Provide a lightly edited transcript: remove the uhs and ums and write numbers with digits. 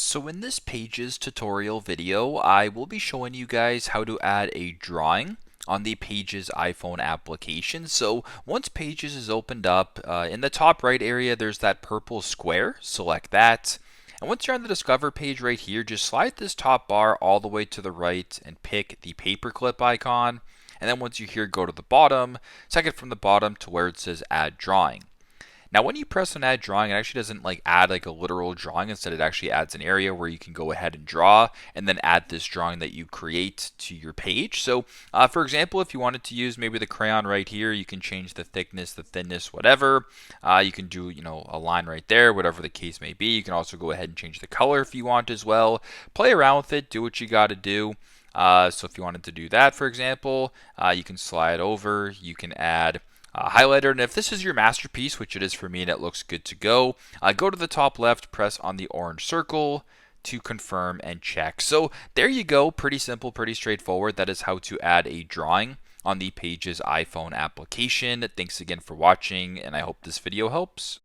So in this Pages tutorial video, I will be showing you guys how to add a drawing on the Pages iPhone application. So once Pages is opened up, in the top right area, there's that purple square. Select that. And once you're on the Discover page right here, just slide this top bar all the way to the right and pick the paperclip icon. And then once you're here, go to the bottom, second from the bottom to where it says Add Drawing. Now, when you press on add drawing, it actually doesn't add a literal drawing. Instead, it actually adds an area where you can go ahead and draw and then add this drawing that you create to your page. So, for example, if you wanted to use maybe the crayon right here, you can change the thickness, the thinness, whatever. You can do, a line right there, whatever the case may be. You can also go ahead and change the color if you want as well. Play around with it, do what you got to do. So if you wanted to do that, for example, you can slide over, you can add highlighter, and if this is your masterpiece, which it is for me and it looks good to go, go to the top left, press on the orange circle to confirm and check. So there you go, pretty simple, pretty straightforward. That is how to add a drawing on the Pages iPhone application. Thanks again for watching, and I hope this video helps.